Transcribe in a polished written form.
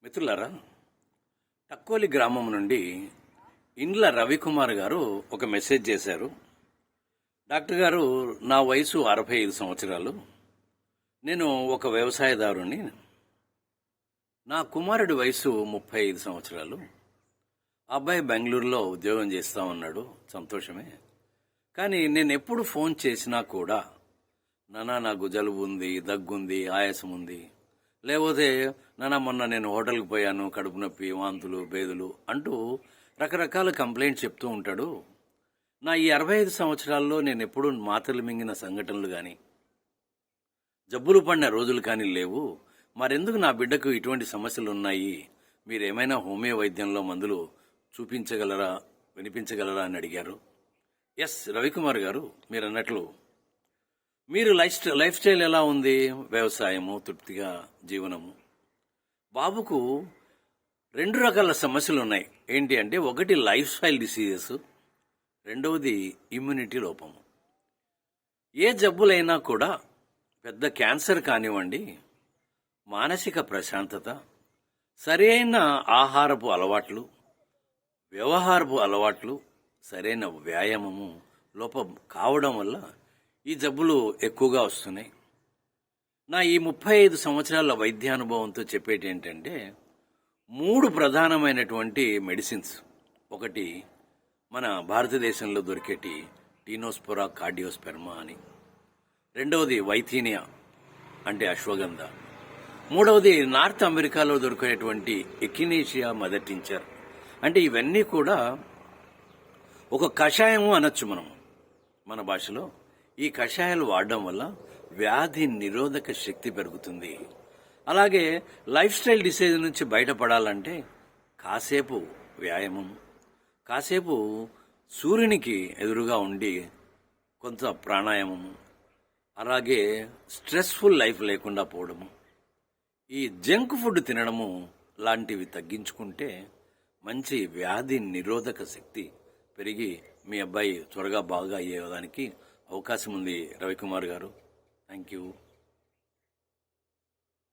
మిత్రులారా, టక్కోలి గ్రామం నుండి ఇండ్ల రవికుమార్ గారు ఒక మెసేజ్ చేశారు. డాక్టర్ గారు, నా వయసు 65 సంవత్సరాలు. నేను ఒక వ్యవసాయదారుని. నా కుమారుడి వయసు 35 సంవత్సరాలు. అబ్బాయి బెంగళూరులో ఉద్యోగం చేస్తా ఉన్నాడు. సంతోషమే. కానీ నేను ఎప్పుడు ఫోన్ చేసినా కూడా నానా నాకు జలుబు ఉంది, దగ్గుంది, ఆయాసం ఉంది, లేకపోతే నానా మొన్న నేను హోటల్కి పోయాను, కడుపు నొప్పి, వాంతులు, బేదులు అంటూ రకరకాల కంప్లైంట్స్ చెప్తూ ఉంటాడు. నా ఈ 65 సంవత్సరాల్లో నేను ఎప్పుడూ మాత్రలు మింగిన సంఘటనలు కానీ జబ్బులు పడిన రోజులు కానీ లేవు. మరెందుకు నా బిడ్డకు ఇటువంటి సమస్యలు ఉన్నాయి? మీరేమైనా హోమియో వైద్యంలో మందులు చూపించగలరా, వినిపించగలరా అని అడిగారు. ఎస్ రవికుమార్ గారు, మీరు అన్నట్లు మీరు లైఫ్ స్టైల్ ఎలా ఉంది? వ్యవసాయము, తృప్తిగా జీవనము. బాబుకు 2 రకాల సమస్యలు ఉన్నాయి. ఏంటి అంటే, ఒకటి లైఫ్ స్టైల్ డిసీజెస్, రెండవది ఇమ్యూనిటీ లోపము. ఏ జబ్బులైనా కూడా, పెద్ద క్యాన్సర్ కానివ్వండి, మానసిక ప్రశాంతత, సరైన ఆహారపు అలవాట్లు, వ్యవహారపు అలవాట్లు, సరైన వ్యాయామము లోపం కావడం వల్ల ఈ జబ్బులు ఎక్కువగా వస్తున్నాయి. నా ఈ 35 సంవత్సరాల వైద్యానుభవంతో చెప్పేటి ఏంటంటే, 3 ప్రధానమైనటువంటి మెడిసిన్స్. ఒకటి మన భారతదేశంలో దొరికేటి టీనోస్పోరా కార్డియోస్పెర్మా అని, రెండవది వైథీనియా అంటే అశ్వగంధ, మూడవది నార్త్ అమెరికాలో దొరికేటువంటి ఎకినేషియా మదర్ టించర్. అంటే ఇవన్నీ కూడా ఒక కషాయము అనొచ్చు మనం మన భాషలో. ఈ కషాయాలు వాడడం వల్ల వ్యాధి నిరోధక శక్తి పెరుగుతుంది. అలాగే లైఫ్ స్టైల్ డిసీజ్ నుంచి బయటపడాలంటే కాసేపు వ్యాయామం, కాసేపు సూర్యునికి ఎదురుగా ఉండి కొంత ప్రాణాయామము, అలాగే స్ట్రెస్ఫుల్ లైఫ్ లేకుండా పోవడము, ఈ జంక్ ఫుడ్ తినడము లాంటివి తగ్గించుకుంటే మంచి వ్యాధి నిరోధక శక్తి పెరిగి మీ అబ్బాయి త్వరగా బాగా అయ్యేదానికి అవకాశం ఉంది. రవికుమార్ గారు, థ్యాంక్ యూ.